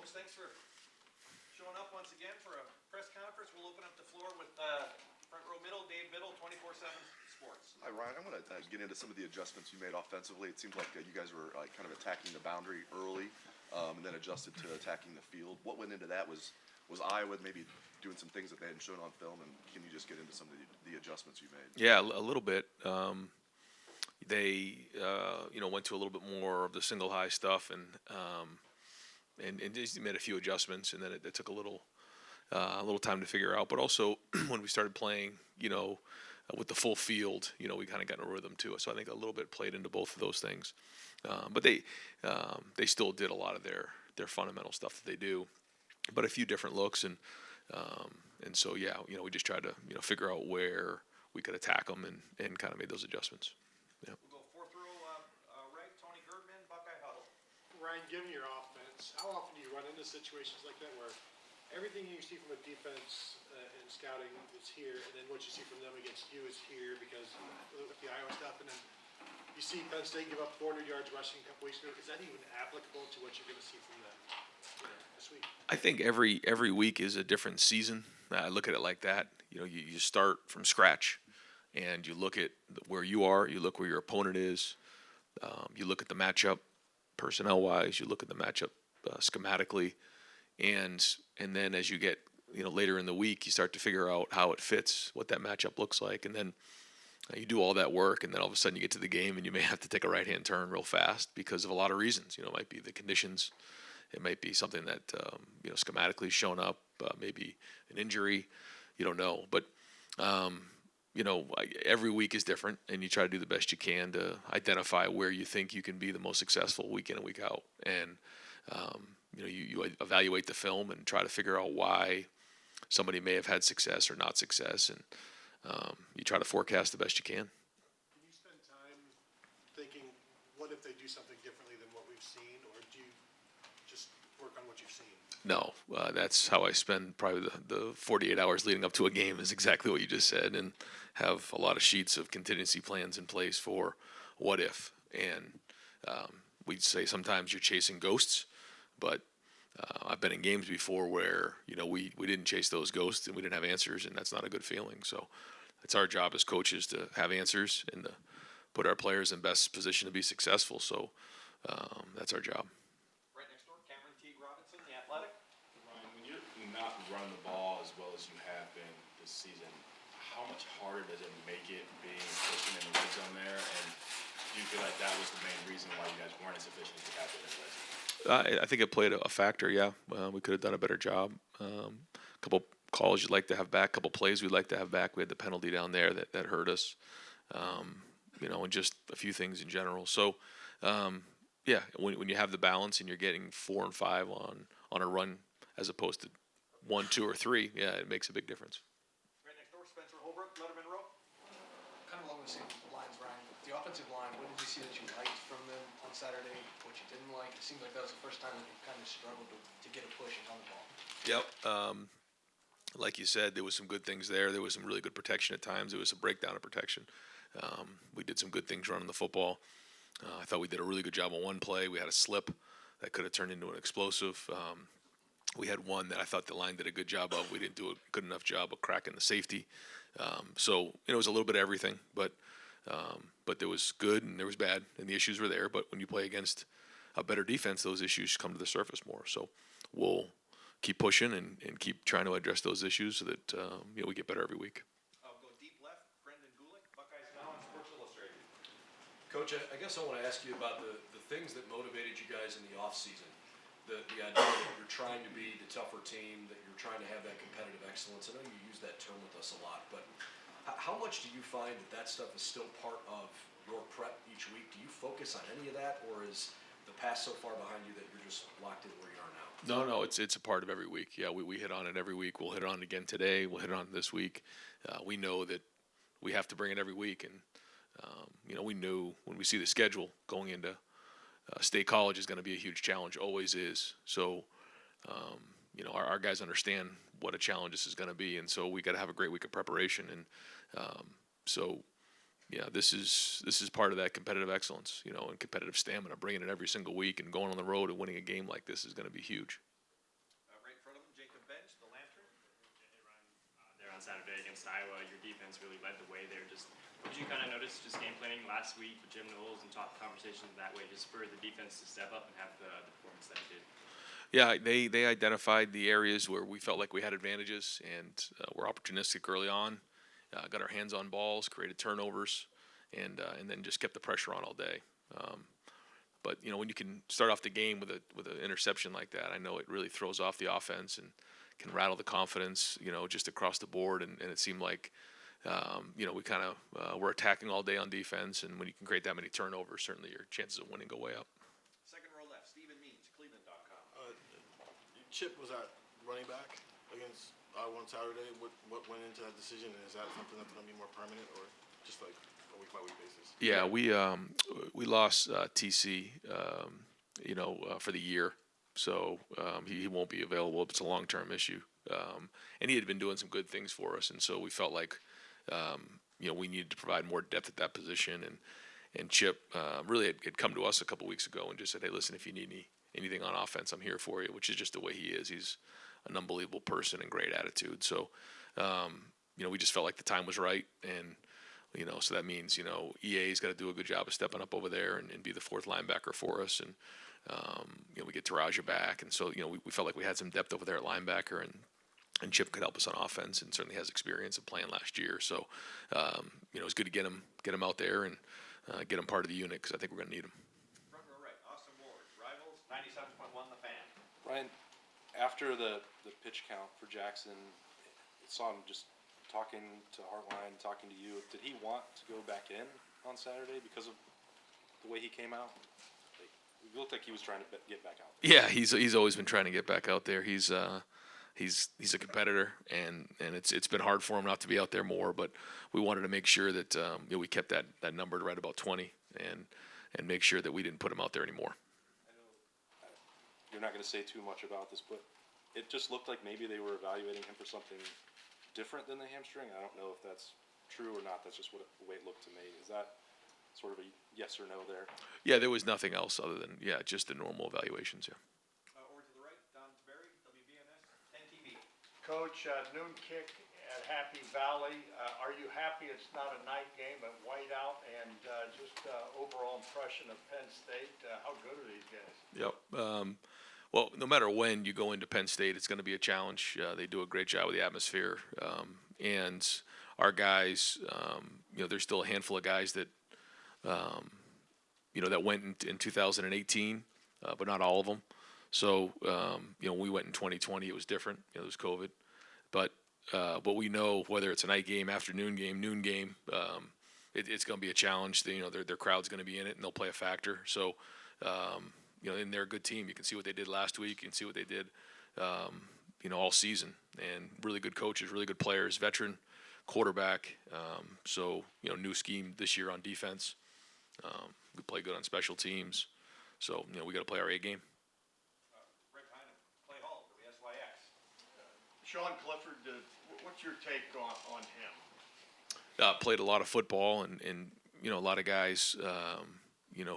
folks. Thanks for showing up once again for a press conference. We'll open up the floor with front row middle, Dave Biddle, 24/7 Sports. Hi, Ryan. I want to get into some of the adjustments you made offensively. It seemed like you guys were kind of attacking the boundary early and then adjusted to attacking the field. What went into that? Was Iowa maybe doing some things that they hadn't shown on film? And can you just get into some of the adjustments you made? Yeah, a little bit. They went to a little bit more of the single high stuff and just made a few adjustments, and then it took a little time to figure out. But also when we started playing, with the full field, we kind of got in a rhythm too. So I think a little bit played into both of those things. But they still did a lot of their fundamental stuff that they do, but a few different looks and so yeah, we just tried to figure out where we could attack them and kind of made those adjustments. Yeah. We'll go fourth row right, Tony Girdman, Buckeye Huddle. Ryan, given your offense, how often do you run into situations like that where everything you see from a defense and scouting is here, and then what you see from them against you is here because with the Iowa stuff, and then you see Penn State give up 400 yards rushing a couple weeks ago. Is that even applicable to what you're going to see from them this week? I think every week is a different season. I look at it like that. You start from scratch, and you look at where you are. You look where your opponent is. You look at the matchup, personnel-wise. You look at the matchup schematically, and then as you get later in the week, you start to figure out how it fits, what that matchup looks like, and then you do all that work, and then all of a sudden you get to the game, and you may have to take a right-hand turn real fast because of a lot of reasons. It might be the conditions. It might be something that schematically shown up, maybe an injury. You don't know, but every week is different, and you try to do the best you can to identify where you think you can be the most successful week in and week out. And you evaluate the film and try to figure out why somebody may have had success or not success, and you try to forecast the best you can. Do you spend time thinking, what if they do something differently than what we've seen, or do you just work on what you've seen? No, that's how I spend probably the 48 hours leading up to a game is exactly what you just said, and have a lot of sheets of contingency plans in place for what if. And we'd say sometimes you're chasing ghosts, but I've been in games before where we didn't chase those ghosts and we didn't have answers, and that's not a good feeling. So it's our job as coaches to have answers and to put our players in best position to be successful. So that's our job. Right next door, Cameron Teague Robinson, The Athletic. Ryan, when you're not running the ball as well as you have been this season, how much harder does it make it being pushing in the red zone there? And do you feel like that was the main reason why you guys weren't as efficient as you have been in the red zone? I think it played a factor, yeah. We could have done a better job. A couple calls you'd like to have back, a couple plays we'd like to have back. We had the penalty down there that hurt us, and just a few things in general. So, yeah, when you have the balance and you're getting 4 and 5 on a run as opposed to 1, 2, or 3, yeah, it makes a big difference. Right next door, Spencer Holbrook, Letterman Row. Kind of along the same lines, Ryan. The offensive line, what did you see that you liked from them on Saturday? What you didn't like? It seemed like that was the first time that you kind of struggled to get a push and run the ball. Yep. Like you said, there was some good things there. There was some really good protection at times. There was a breakdown of protection. We did some good things running the football. I thought we did a really good job on one play. We had a slip that could have turned into an explosive. We had one that I thought the line did a good job of. We didn't do a good enough job of cracking the safety. So it was a little bit of everything, but there was good and there was bad, and the issues were there. But when you play against a better defense, those issues come to the surface more. So we'll keep pushing and keep trying to address those issues so that we get better every week. I'll go deep left, Brendan Gulick, Buckeyes Now on Sports Illustrated. Coach, I guess I want to ask you about the things that motivated you guys in the offseason. The idea that you're trying to be the tougher team, that you're trying to have that competitive excellence. I know you use that term with us a lot, but how much do you find that stuff is still part of your prep each week? Do you focus on any of that, or is the past so far behind you that you're just locked in where you are now? No, it's a part of every week. Yeah, we hit on it every week. We'll hit on it again today. We'll hit on it this week. We know that we have to bring it every week, and we knew when we see the schedule going into State College is going to be a huge challenge. Always is. So, our guys understand what a challenge this is going to be, and so we got to have a great week of preparation. And this is part of that competitive excellence, and competitive stamina. Bringing it every single week and going on the road and winning a game like this is going to be huge. Saturday against Iowa. Your defense really led the way there. Just what did you kind of notice just game planning last week with Jim Knowles and top conversations that way, just for the defense to step up and have the performance that it did? Yeah, they identified the areas where we felt like we had advantages and were opportunistic early on. Got our hands on balls, created turnovers, and then just kept the pressure on all day. But when you can start off the game with an interception like that, I know it really throws off the offense and can rattle the confidence, just across the board. And it seemed like, we kind of were attacking all day on defense, and when you can create that many turnovers, certainly your chances of winning go way up. Second row left, Stephen Means, Cleveland.com. Chip was at running back against one Saturday. What went into that decision? And is that something that's going to be more permanent, or just like a week by week basis? Yeah, we lost TC, for the year, so he won't be available. It's a long-term issue, and he had been doing some good things for us, and so we felt like we needed to provide more depth at that position. And Chip really had come to us a couple weeks ago and just said, "Hey, listen, if you need anything on offense, I'm here for you," which is just the way he is. He's an unbelievable person and great attitude. So, we just felt like the time was right, and so that means EA's got to do a good job of stepping up over there and be the fourth linebacker for us, and we get Taraja back, and so we felt like we had some depth over there at linebacker, and Chip could help us on offense, and certainly has experience of playing last year. So, it's good to get him out there and get him part of the unit, because I think we're going to need him. Front row right, Austin Ward, Rivals, 97.1 The Fan. Ryan, after the pitch count for Jackson, saw him just talking to Heartline, talking to you. Did he want to go back in on Saturday because of the way he came out? Like, it looked like he was trying to get back out there. Yeah, he's always been trying to get back out there. He's a competitor, and it's been hard for him not to be out there more. But we wanted to make sure that we kept that number to right about 20, and make sure that we didn't put him out there anymore. I know you're not going to say too much about this, but it just looked like maybe they were evaluating him for something different than the hamstring. I don't know if that's true or not. That's just the way it looked to me. Is that sort of a yes or no there? Yeah, there was nothing else other than just the normal evaluations. Yeah. Over to the right, Don Taveri, WBNS, 10 TV. Coach, noon kick at Happy Valley. Are you happy it's not a night game at whiteout? And just overall impression of Penn State. How good are these guys? Yep. Well, no matter when you go into Penn State, it's going to be a challenge. They do a great job with the atmosphere, and our guys. There's still a handful of guys that, that went in 2018, but not all of them. So, when we went in 2020, it was different. There was COVID, but we know whether it's a night game, afternoon game, noon game, it's going to be a challenge. Their crowd's going to be in it, and they'll play a factor. So. And they're a good team. You can see what they did last week. You can see what they did, all season. And really good coaches, really good players, veteran quarterback. New scheme this year on defense. We play good on special teams. So, we got to play our A game. Rick Heinem, Clay Hall, WSYX. Sean Clifford, what's your take on him? Played a lot of football, and a lot of guys,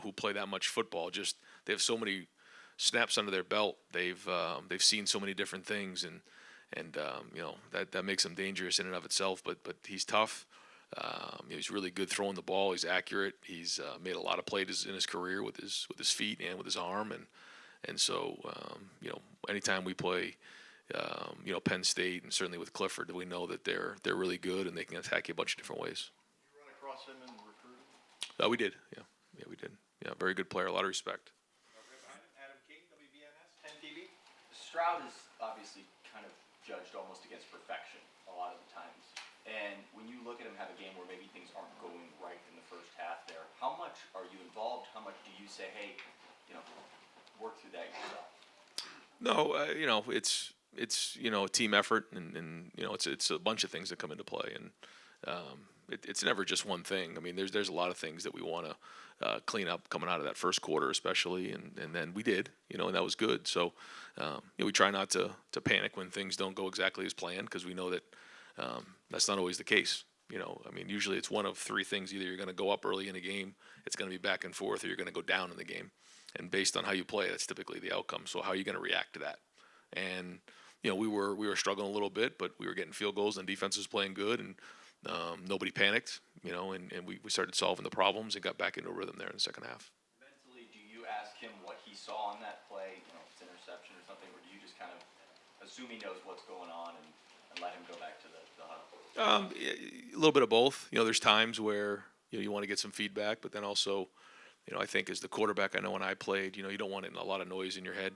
who play that much football, just they have so many snaps under their belt. They've seen so many different things, and that makes him dangerous in and of itself. But he's tough. He's really good throwing the ball. He's accurate. He's made a lot of plays in his career with his feet and with his arm, and so anytime we play Penn State, and certainly with Clifford, we know that they're really good and they can attack you a bunch of different ways. You run across him in recruiting? We did. Yeah, we did. Yeah, very good player. A lot of respect. Rick Heinem, Adam King, WBNS, 10 TV. Stroud is obviously kind of judged almost against perfection a lot of the times. And when you look at him have a game where maybe things aren't going right in the first half there, how much are you involved? How much do you say, hey, work through that yourself? No, it's a team effort, and it's a bunch of things that come into play, and it's never just one thing. I mean, there's a lot of things that we want to clean up coming out of that first quarter, especially, and then we did, and that was good. So, we try not to panic when things don't go exactly as planned, because we know that that's not always the case. Usually it's one of three things: either you're going to go up early in a game, it's going to be back and forth, or you're going to go down in the game. And based on how you play, that's typically the outcome. So how are you going to react to that? And we were struggling a little bit, but we were getting field goals and defense was playing good, and nobody panicked, and we started solving the problems and got back into a rhythm there in the second half. Mentally, do you ask him what he saw on that play, if it's interception or something, or do you just kind of assume he knows what's going on and let him go back to the huddle? A little bit of both. There's times where you want to get some feedback, but then also, I think as the quarterback, I know when I played, you don't want a lot of noise in your head.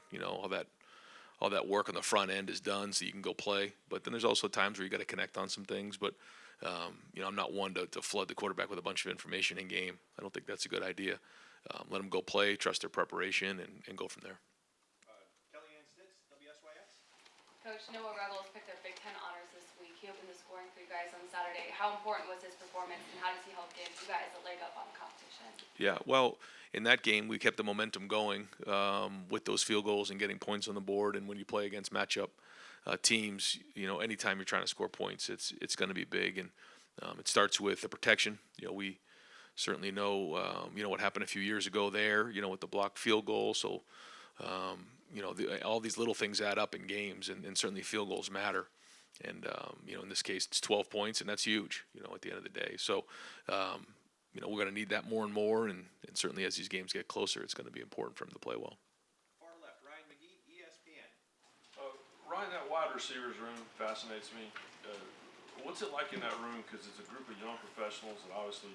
All that work on the front end is done, so you can go play. But then there's also times where you got to connect on some things. But I'm not one to flood the quarterback with a bunch of information in game. I don't think that's a good idea. Let them go play, trust their preparation, and go from there. Kellyanne Stitz, WSYX. Coach, Noah Rebels picked up Big Ten honors this week. He opened the scoring for you guys on Saturday. How important was his performance, and how does he help give you guys a leg up on the competition? Yeah, well, in that game, we kept the momentum going with those field goals and getting points on the board. And when you play against matchup teams, anytime you're trying to score points, it's going to be big. And it starts with the protection. We certainly know, what happened a few years ago there, with the blocked field goal. So, all these little things add up in games, and certainly field goals matter. And, in this case, it's 12 points, and that's huge, at the end of the day. So, we're going to need that more and more, and certainly as these games get closer, it's going to be important for him to play well. Far left, Ryan McGee, ESPN. Ryan, that wide receivers room fascinates me. What's it like in that room? Because it's a group of young professionals, and obviously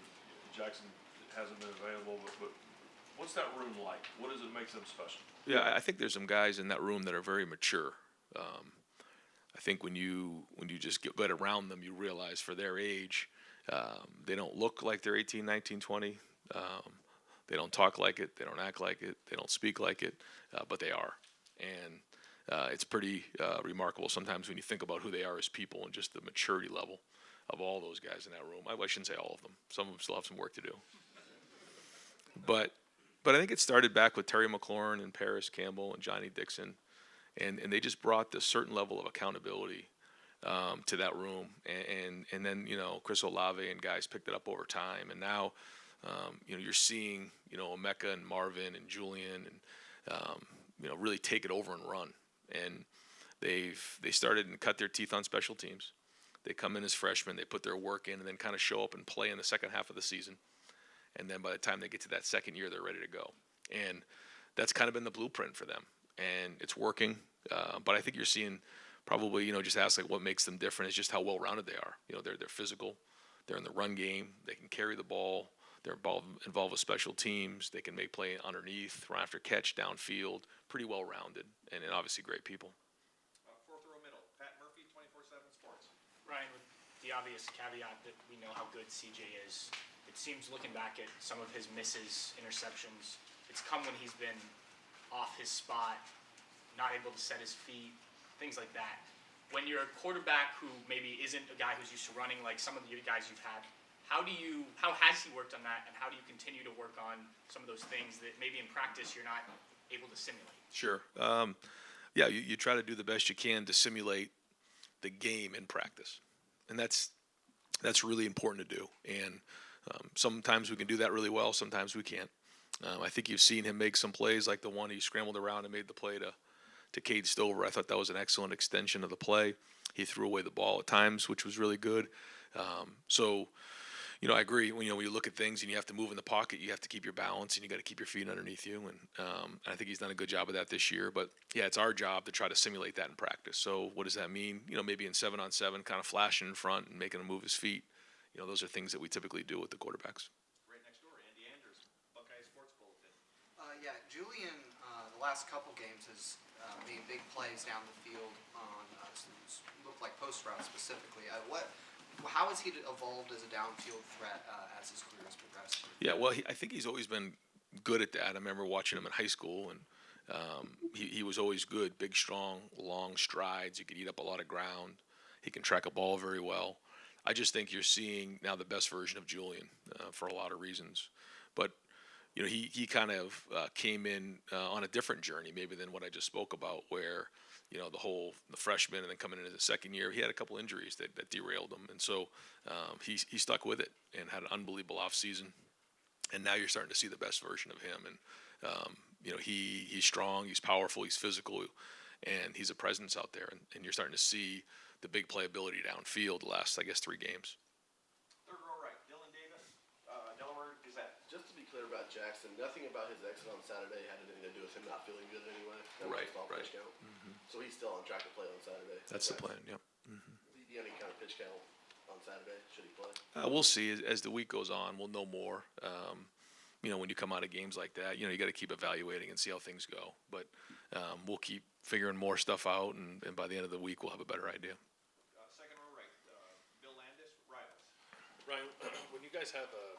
Jackson hasn't been available. But what's that room like? What does it make them special? Yeah, I think there's some guys in that room that are very mature. I think when you just get around them, you realize for their age, they don't look like they're 18, 19, 20. They don't talk like it. They don't act like it. They don't speak like it, but they are. And it's pretty remarkable sometimes when you think about who they are as people and just the maturity level of all those guys in that room. I shouldn't say all of them. Some of them still have some work to do. But I think it started back with Terry McLaurin and Paris Campbell and Johnny Dixon. And they just brought this certain level of accountability to that room. And then, Chris Olave and guys picked it up over time. And now, you're seeing, Emeka and Marvin and Julian and, really take it over and run. And they started and cut their teeth on special teams. They come in as freshmen, they put their work in, and then kind of show up and play in the second half of the season. And then by the time they get to that second year, they're ready to go. And that's kind of been the blueprint for them. And it's working. But I think you're seeing probably, just ask like what makes them different is just how well-rounded they are. They're physical. They're in the run game. They can carry the ball. They're involved with special teams. They can make play underneath, run after catch, downfield. Pretty well-rounded, and obviously great people. Fourth row middle, Pat Murphy, 24/7 Sports. Ryan, with the obvious caveat that we know how good CJ is, it seems looking back at some of his misses, interceptions, it's come when he's been off his spot, not able to set his feet, things like that. When you're a quarterback who maybe isn't a guy who's used to running like some of the guys you've had, how has he worked on that, and how do you continue to work on some of those things that maybe in practice you're not able to simulate? Sure. Yeah, you try to do the best you can to simulate the game in practice. And that's really important to do. And sometimes we can do that really well, sometimes we can't. I think you've seen him make some plays like the one he scrambled around and made the play to Cade Stover. I thought that was an excellent extension of the play. He threw away the ball at times, which was really good. So, I agree. When you look at things and you have to move in the pocket, you have to keep your balance and you got to keep your feet underneath you. And I think he's done a good job of that this year. But yeah, it's our job to try to simulate that in practice. So what does that mean? Maybe in 7-on-7, kind of flashing in front and making him move his feet. Those are things that we typically do with the quarterbacks. Right next door, Andy Andrews, Buckeye Sports Bulletin. Yeah, Julian, the last couple games has made big plays down the field on looked like post routes specifically. How has he evolved as a downfield threat as his career has progressed? Yeah, well, I think he's always been good at that. I remember watching him in high school, and he was always good, big, strong, long strides. He could eat up a lot of ground. He can track a ball very well. I just think you're seeing now the best version of Julian for a lot of reasons. But he kind of came in on a different journey maybe than what I just spoke about, where the freshman and then coming into the second year, he had a couple injuries that derailed him, and so he stuck with it and had an unbelievable off season. And now you're starting to see the best version of him. And he's strong, he's powerful, he's physical, and he's a presence out there, and you're starting to see the big playability downfield the last, I guess, 3 games. Third row right, Dylan Davis, Delaware Gazette. Just to be clear about Jackson, nothing about his exit on Saturday had anything to do with him not feeling good anyway. That was Right, just all right. pitch count. So he's still on track to play on Saturday. That's the Correct. plan, yep. Be any kind of pitch count on Saturday? Should he play? We'll see as the week goes on. We'll know more. When you come out of games like that, you got to keep evaluating and see how things go. But we'll keep figuring more stuff out, and by the end of the week, we'll have a better idea. Second row right, Bill Landis, Rivals. Ryan, when you guys have a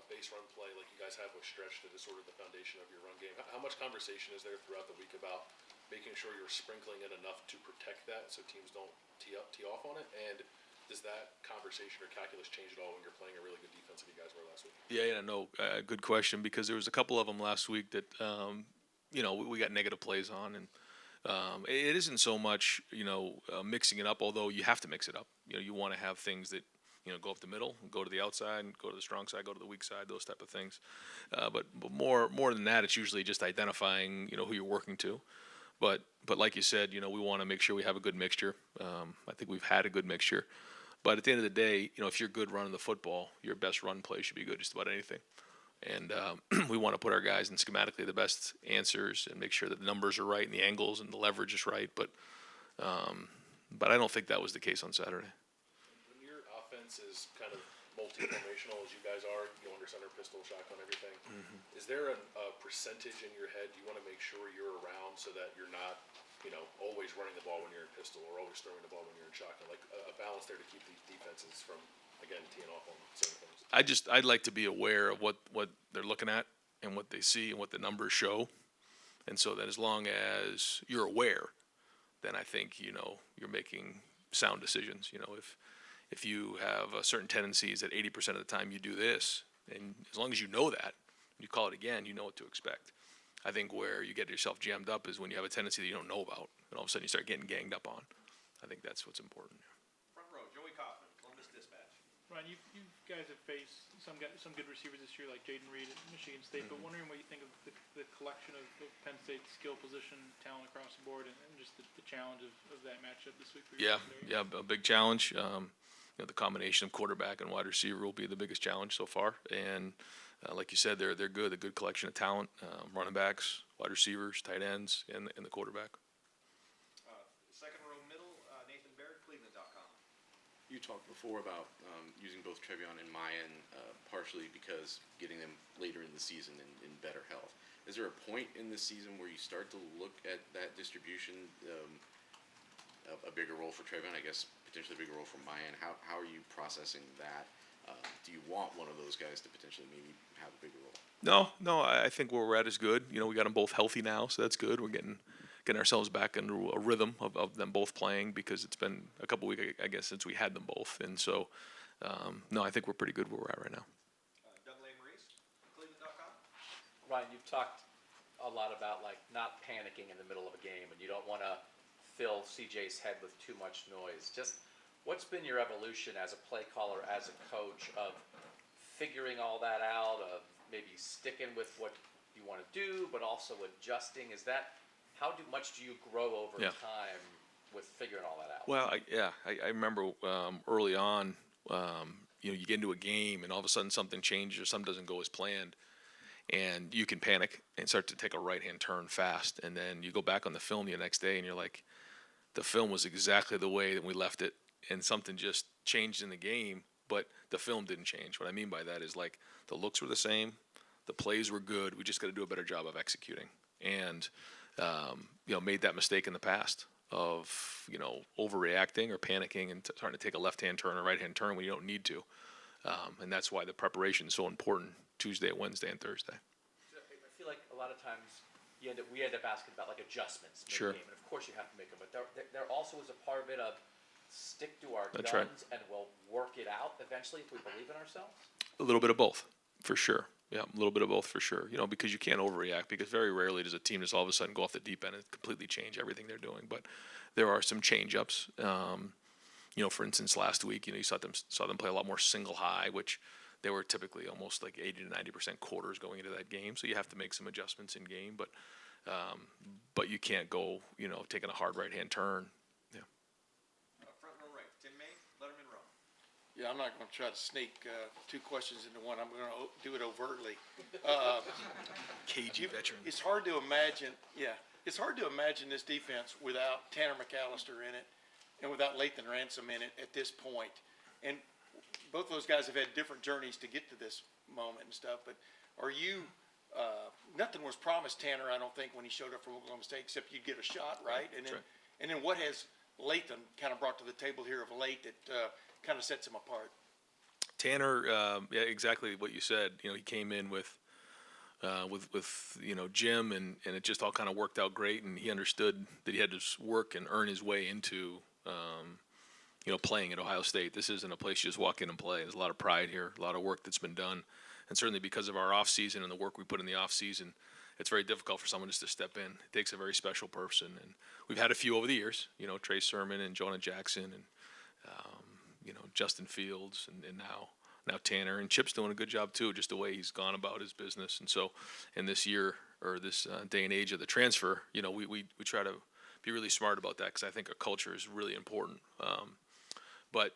base run play like you guys have with stretch that is sort of the foundation of your run game, how much conversation is there throughout the week about making sure you're sprinkling in enough to protect that so teams don't tee off on it? And does that conversation or calculus change at all when you're playing a really good defense like you guys were last week? Yeah, no, good question, because there was a couple of them last week that we got negative plays on, and it isn't so much mixing it up, although you have to mix it up. You want to have things that go up the middle, go to the outside, and go to the strong side, go to the weak side, those type of things. But more than that, it's usually just identifying who you're working to. But like you said, we want to make sure we have a good mixture. I think we've had a good mixture. But at the end of the day, if you're good running the football, your best run play should be good just about anything. And we want to put our guys in schematically the best answers and make sure that the numbers are right and the angles and the leverage is right. But I don't think that was the case on Saturday. When your offense is kind of multi-formational as you guys are, under center, pistol, shotgun, everything, is there a percentage in your head you want to make sure you're around so that you're not always running the ball when you're in pistol or always throwing the ball when you're in shotgun, like a balance there to keep these defenses from, again, teeing off on certain things? I'd like to be aware of what they're looking at and what they see and what the numbers show. And so that as long as you're aware, then I think, you're making sound decisions. If you have a certain tendencies that 80% of the time you do this, and as long as you know that, you call it again, you know what to expect. I think where you get yourself jammed up is when you have a tendency that you don't know about, and all of a sudden you start getting ganged up on. I think that's what's important. Front row, Joey Kaufman, Columbus Dispatch. Ryan, you guys have faced some good receivers this year, like Jaden Reed at Michigan State, but wondering what you think of the collection of Penn State's skill position talent across the board, and just the challenge of that matchup this week for you. Yeah, a big challenge. The combination of quarterback and wide receiver will be the biggest challenge so far. And like you said, they're good. A good collection of talent, running backs, wide receivers, tight ends, and the quarterback. Second row middle, Nathan Baird, Cleveland.com. You talked before about using both Trevion and Mayan partially because getting them later in the season in better health. Is there a point in the season where you start to look at that distribution, a bigger role for Trevion, I guess potentially a bigger role for Mayan? How are you processing that? Do you want one of those guys to potentially maybe have a bigger role? No, I think where we're at is good. We got them both healthy now, so that's good. We're getting ourselves back into a rhythm of them both playing, because it's been a couple weeks, I guess, since we had them both. And so, no, I think we're pretty good where we're at right now. Doug Maurice, Cleveland.com. Ryan, you've talked a lot about not panicking in the middle of a game, and you don't want to fill CJ's head with too much noise. Just what's been your evolution as a play caller, as a coach, of figuring all that out, of maybe sticking with what you want to do, but also adjusting? How much do you grow over time with figuring all that out? Well, I remember early on, you get into a game and all of a sudden something changes or something doesn't go as planned, and you can panic and start to take a right-hand turn fast, and then you go back on the film the next day and you're like, the film was exactly the way that we left it, and something just changed in the game, but the film didn't change. What I mean by that is the looks were the same, the plays were good, we just got to do a better job of executing. And made that mistake in the past of overreacting or panicking and starting to take a left-hand turn or right-hand turn when you don't need to, and that's why the preparation is so important Tuesday, Wednesday, and Thursday. I feel like a lot of times we end up asking about adjustments mid-game, Sure. and of course you have to make them, but there also is a part of it of stick to our That's guns right. and we'll work it out eventually if we believe in ourselves. A little bit of both, for sure. Yeah, a little bit of both for sure. Because you can't overreact, because very rarely does a team just all of a sudden go off the deep end and completely change everything they're doing. But there are some change-ups. For instance, last week, you saw them play a lot more single high, which they were typically almost like 80 to 90% quarters going into that game. So you have to make some adjustments in game. But But you can't go, taking a hard right-hand turn. Yeah. Front row right, Tim May, Letterman Row. Yeah, I'm not gonna try to sneak, two questions into one. I'm gonna do it overtly. Cagey veteran. It's hard to imagine, it's hard to imagine this defense without Tanner McAllister in it and without Lathan Ransom in it at this point. And both those guys have had different journeys to get to this moment and stuff, but are you, nothing was promised Tanner, I don't think, when he showed up from Oklahoma State, except you'd get a shot, right? And then what has Lathan kind of brought to the table here of late that kind of sets him apart? Tanner, yeah, exactly what you said. He came in with Jim, and it just all kind of worked out great. And he understood that he had to work and earn his way into, playing at Ohio State. This isn't a place you just walk in and play. There's a lot of pride here, a lot of work that's been done, and certainly because of our off season and the work we put in the off season, it's very difficult for someone just to step in. It takes a very special person, and we've had a few over the years. Trey Sermon and Jonah Jackson and Justin Fields and now Tanner, and Chip's doing a good job too, just the way he's gone about his business. And so in this year, or this day and age of the transfer, we try to be really smart about that, because I think our culture is really important. But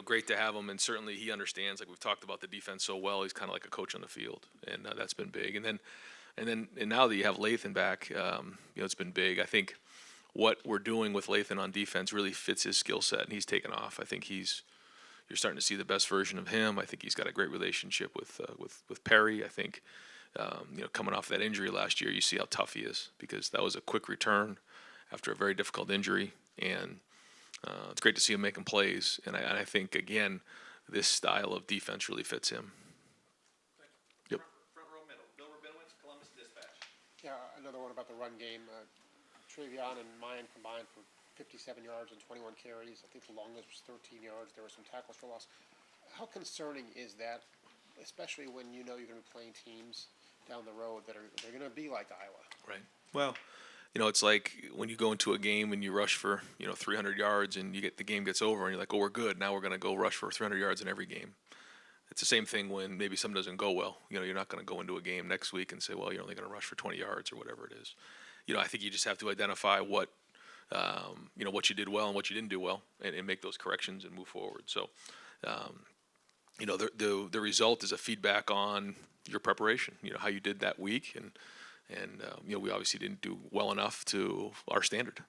great to have him, and certainly he understands, like we've talked about the defense so well, he's kind of like a coach on the field, and that's been big. And now that you have Lathan back, it's been big. I think what we're doing with Lathan on defense really fits his skill set, and he's taken off. I think you're starting to see the best version of him. I think he's got a great relationship with Perry. I think coming off that injury last year, you see how tough he is, because that was a quick return after a very difficult injury, and it's great to see him making plays. And I think, again, this style of defense really fits him. Yep. Front row middle, Bill Rabinowitz, Columbus Dispatch. Yeah, another one about the run game. Trevion and Mayan combined for 57 yards and 21 carries. I think the longest was 13 yards. There were some tackles for loss. How concerning is that, especially when you're going to be playing teams down the road that they're going to be like Iowa? Right. Well, it's like when you go into a game and you rush for 300 yards, and the game gets over, and you're like, oh, we're good. Now we're going to go rush for 300 yards in every game. It's the same thing when maybe something doesn't go well. You're not going to go into a game next week and say, well, you're only going to rush for 20 yards or whatever it is. I think you just have to identify what you did well and what you didn't do well, and make those corrections and move forward. So, the result is a feedback on your preparation. How you did that week, and we obviously didn't do well enough to our standard. Was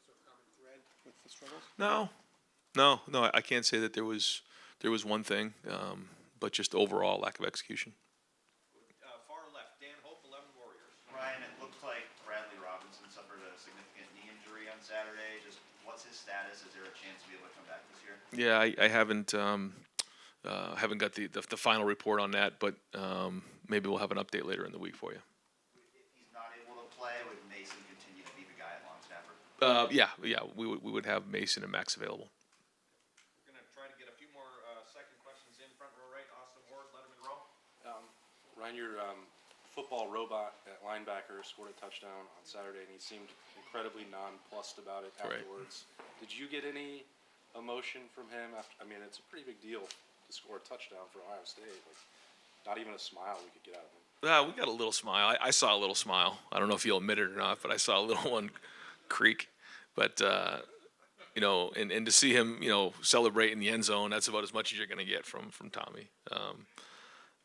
there a common thread with the struggles? No. I can't say that there was one thing, but just overall lack of execution. Far left, Dan Hope, 11 Warriors. Ryan, it looked like Bradley Robinson suffered a significant knee injury on Saturday. Just what's his status? Is there a chance to be able to come back this year? Yeah, I haven't got the final report on that, but maybe we'll have an update later in the week for you. If he's not able to play, would Mason continue to be the guy at long snapper? Yeah, we would have Mason and Max available. We're going to try to get a few more second questions in. Front row right, Austin Ward, Letterman Row. Ryan, your football robot at linebacker scored a touchdown on Saturday, and he seemed incredibly nonplussed about it afterwards. Right. Did you get any emotion from him? It's a pretty big deal to score a touchdown for Ohio State. Like, not even a smile we could get out of him. We got a little smile. I saw a little smile. I don't know if he'll admit it or not, but I saw a little one creak. But, and to see him, celebrate in the end zone, that's about as much as you're going to get from Tommy.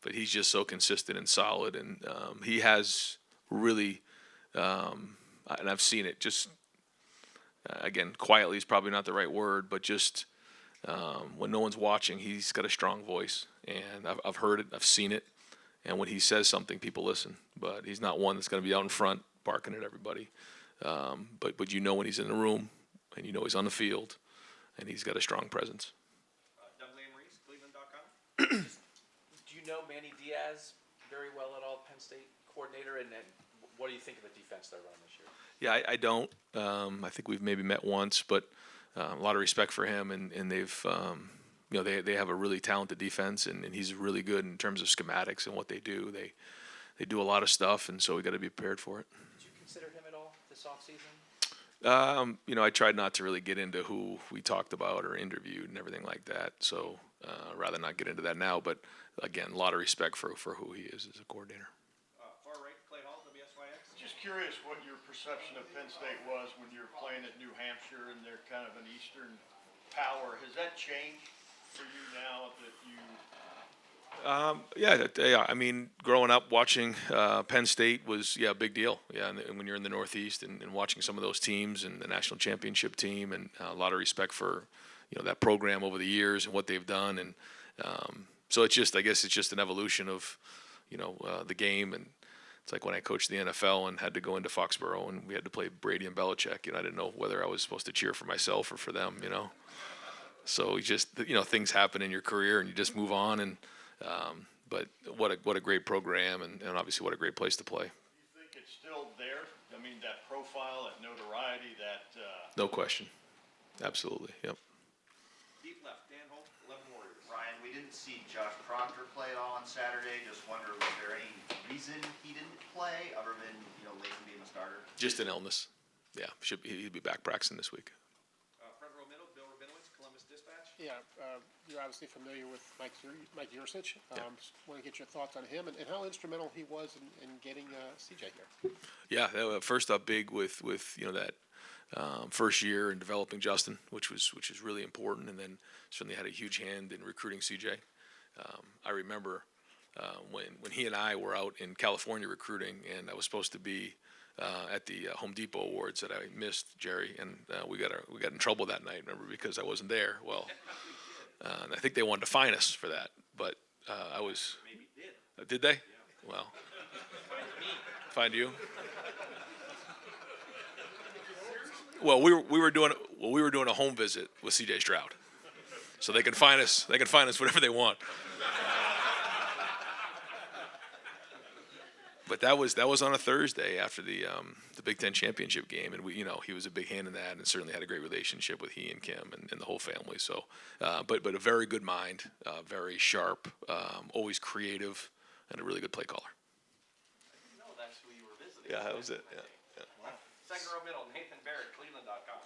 But he's just so consistent and solid, and he has really, and I've seen it just, again, quietly is probably not the right word, but just when no one's watching, he's got a strong voice, and I've heard it, I've seen it, and when he says something, people listen. But he's not one that's going to be out in front barking at everybody. But when he's in the room, and he's on the field, and he's got a strong presence. Doug Lamreese, Cleveland.com. Do you know Manny Diaz very well at all, Penn State coordinator? And what do you think of the defense they're running this year? Yeah, I don't. I think we've maybe met once, but a lot of respect for him, and they've, they have a really talented defense, and he's really good in terms of schematics and what they do. They do a lot of stuff, and so we got to be prepared for it. Did you consider him at all this offseason? I tried not to really get into who we talked about or interviewed and everything like that. So rather not get into that now. But again, a lot of respect for who he is as a coordinator. Far right, Clay Hall, WSYX. Just curious what your perception of Penn State was when you were playing at New Hampshire and they're kind of an Eastern power. Has that changed for you now that you? Yeah. I mean, growing up watching Penn State was a big deal. Yeah, and when you're in the Northeast and watching some of those teams and the national championship team, and a lot of respect for that program over the years and what they've done, and so I guess it's just an evolution of the game. And it's like when I coached the NFL and had to go into Foxborough and we had to play Brady and Belichick. I didn't know whether I was supposed to cheer for myself or for them. So you just things happen in your career and you just move on. And but what a great program and obviously what a great place to play. Do you think it's still there? I mean, that profile, that notoriety, that. No question. Absolutely. Yep. Deep left, Dan Holt, 11 Warriors. Ryan, we didn't see Josh Proctor play at all on Saturday. Just wonder, was there any reason he didn't play other than, Layton being a starter? Just an illness. Yeah, he'd be back practicing this week. Front row middle, Bill Rabinowitz, Columbus Dispatch. Yeah, you're obviously familiar with Mike Yursich. Yeah. Just want to get your thoughts on him and how instrumental he was in getting CJ here. Yeah, first up big with that first year in developing Justin, which was really important, and then certainly had a huge hand in recruiting CJ. I remember when he and I were out in California recruiting, and I was supposed to be at the Home Depot Awards that I missed, Jerry, and we got in trouble that night. Remember, because I wasn't there. Well, and I think they wanted to fine us for that, but I was. Maybe did. Did they? Yeah. Well, find you. Well, we were doing a home visit with C.J. Stroud, so they can fine us. They can fine us whatever they want. But that was on a Thursday after the Big Ten championship game, and he was a big hand in that, and certainly had a great relationship with he and Kim and the whole family. So, but a very good mind, very sharp, always creative, and a really good play caller. No, that's who you were visiting. Yeah, that was it. Yeah. Second row middle, Nathan Barrett, Cleveland.com.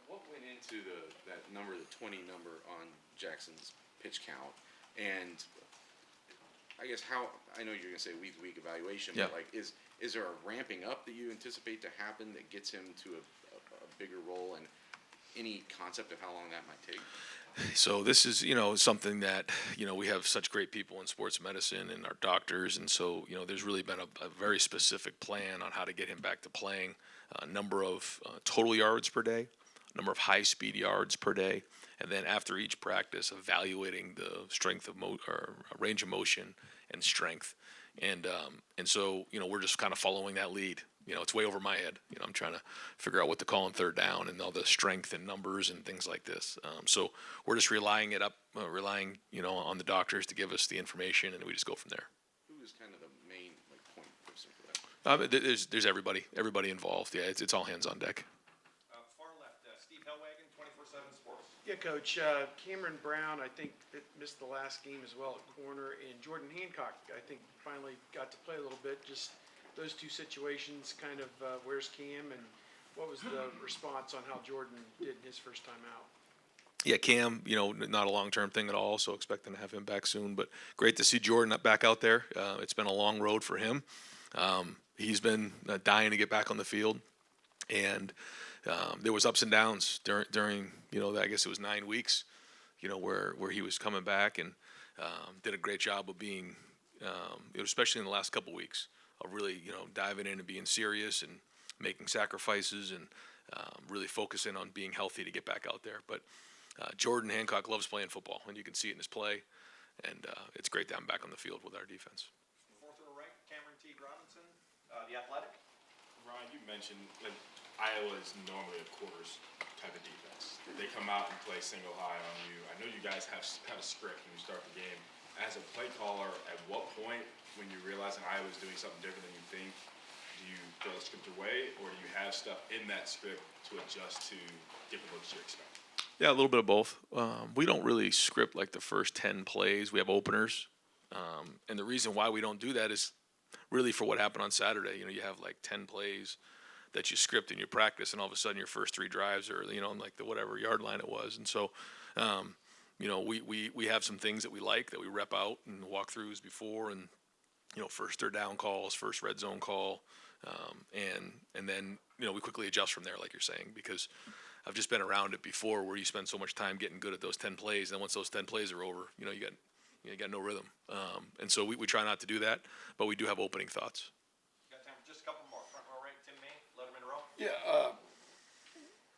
What went into that number, the 20 number on Jackson's pitch count, and I guess I know you're gonna say week to week evaluation, Yeah. but is there a ramping up that you anticipate to happen that gets him to a bigger role, and any concept of how long that might take? So this is, something that, we have such great people in sports medicine and our doctors. And so, there's really been a very specific plan on how to get him back to playing, a number of total yards per day, a number of high speed yards per day. And then after each practice, evaluating the strength of or range of motion and strength. And so, we're just kind of following that lead. It's way over my head. I'm trying to figure out what to call on third down and all the strength and numbers and things like this. So we're just relying on the doctors to give us the information, and we just go from there. Who is kind of the main point person for that? There's everybody involved. Yeah, it's all hands on deck. Far left, Steve Hellwagon, 24/7 Sports. Yeah, Coach. Cameron Brown, I think, missed the last game as well at corner, and Jordan Hancock, I think, finally got to play a little bit. Just those two situations, kind of where's Cam, and what was the response on how Jordan did in his first time out? Yeah, Cam, not a long-term thing at all, so expecting to have him back soon. But great to see Jordan back out there. It's been a long road for him. He's been dying to get back on the field, and there was ups and downs during I guess it was 9 weeks, where he was coming back and did a great job of being, especially in the last couple weeks, of really diving in and being serious and making sacrifices and really focusing on being healthy to get back out there. But Jordan Hancock loves playing football, and you can see it in his play, and it's great to have him back on the field with our defense. Fourth row right, Cameron Teague Robinson, The Athletic. Ryan, you mentioned Iowa is normally a quarters type of defense. They come out and play single high on you. I know you guys have a script when you start the game. As a play caller, at what point, when you realize that Iowa is doing something different than you think, do you throw the script away, or do you have stuff in that script to adjust to different looks you expect? Yeah, a little bit of both. We don't really script like the first 10 plays. We have openers. And the reason why we don't do that is really for what happened on Saturday. You have like 10 plays that you script in your practice, and all of a sudden your first 3 drives are, on like the whatever yard line it was. And so, we have some things that we like that we rep out and walkthroughs before, and, first third down calls, first red zone call, And then, we quickly adjust from there, like you're saying, because I've just been around it before where you spend so much time getting good at those 10 plays. And then once those 10 plays are over, you got no rhythm. And so we try not to do that, but we do have opening thoughts. Got time for just a couple more. Front row right, Tim May, Letterman row. Yeah,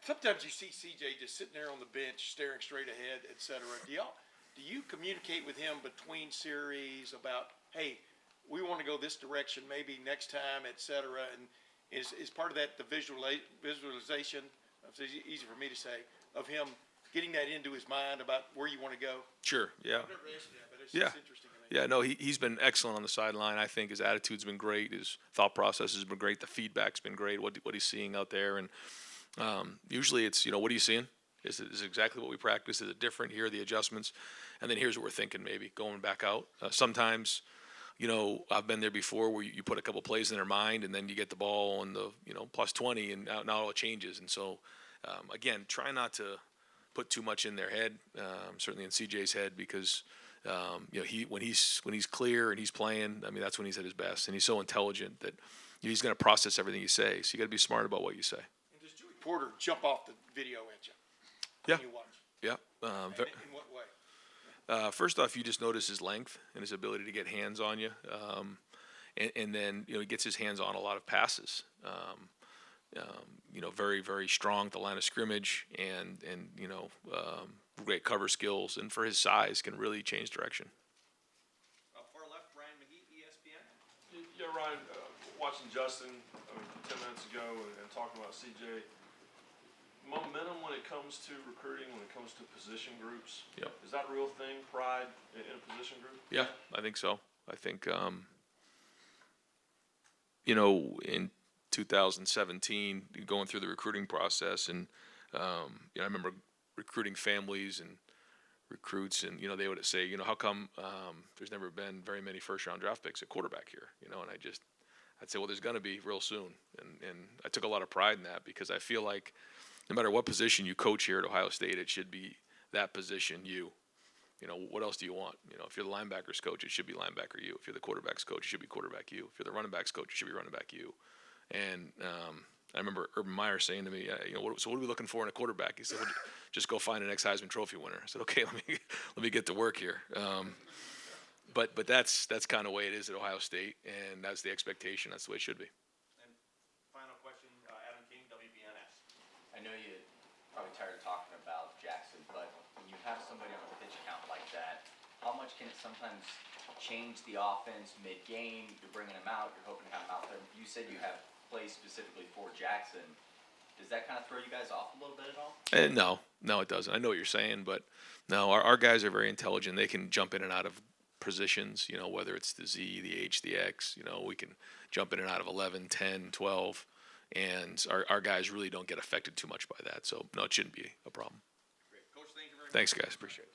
sometimes you see CJ just sitting there on the bench, staring straight ahead, et cetera. Do you communicate with him between series about, hey, we want to go this direction, maybe next time, et cetera? And is part of that the visualization, it's easy for me to say, of him getting that into his mind about where you want to go? Sure, yeah. I've never asked you that, but it's Yeah. just interesting to me. Yeah, no, he's been excellent on the sideline. I think his attitude's been great. His thought process has been great. The feedback's been great, what he's seeing out there. And usually it's, what are you seeing? Is it exactly what we practice? Is it different? Here are the adjustments. And then here's what we're thinking maybe, going back out. Sometimes, I've been there before where you put a couple plays in their mind and then you get the ball on the, plus 20 and now all it changes. And so, again, try not to put too much in their head, certainly in CJ's head, because when he's clear and he's playing, that's when he's at his best, and he's so intelligent that he's going to process everything you say. So you got to be smart about what you say. And does Joey Porter jump off the video at you? Yeah. When you watch? Yeah. In what way? First off, you just notice his length and his ability to get hands on you, and then he gets his hands on a lot of passes. Very, very strong at the line of scrimmage, and great cover skills, and for his size can really change direction. Far left, Ryan McGee, ESPN. Yeah, Ryan, watching Justin 10 minutes ago and talking about CJ, momentum when it comes to recruiting, when it comes to position groups. Yep. Is that a real thing, pride in a position group? Yeah, I think so. I think, in 2017, going through the recruiting process, and I remember recruiting families and recruits, and they would say, how come there's never been very many first-round draft picks at quarterback here? And I'd say, well, there's going to be real soon, and I took a lot of pride in that, because I feel like no matter what position you coach here at Ohio State, it should be that position you. What else do you want? If you're the linebackers coach, it should be linebacker you. If you're the quarterbacks coach, it should be quarterback you. If you're the running backs coach, it should be running back you. And I remember Urban Meyer saying to me, so what are we looking for in a quarterback? He said, well, just go find an ex-Heisman Trophy winner. I said, okay, let me get to work here. But that's kind of the way it is at Ohio State, and that's the expectation. That's the way it should be. And final question, Adam King, WBNS. I know you're probably tired of talking about Jackson, but when you have somebody on a pitch count like that, how much can it sometimes change the offense mid-game? You're bringing him out, you're hoping to have him out there. You said you have plays specifically for Jackson. Does that kind of throw you guys off a little bit at all? No, it doesn't. I know what you're saying, but no, our guys are very intelligent. They can jump in and out of positions, whether it's the Z, the H, the X, we can jump in and out of 11, 10, 12, and our guys really don't get affected too much by that. So, no, it shouldn't be a problem. Great. Coach, thank you very much. Thanks, guys. Appreciate it.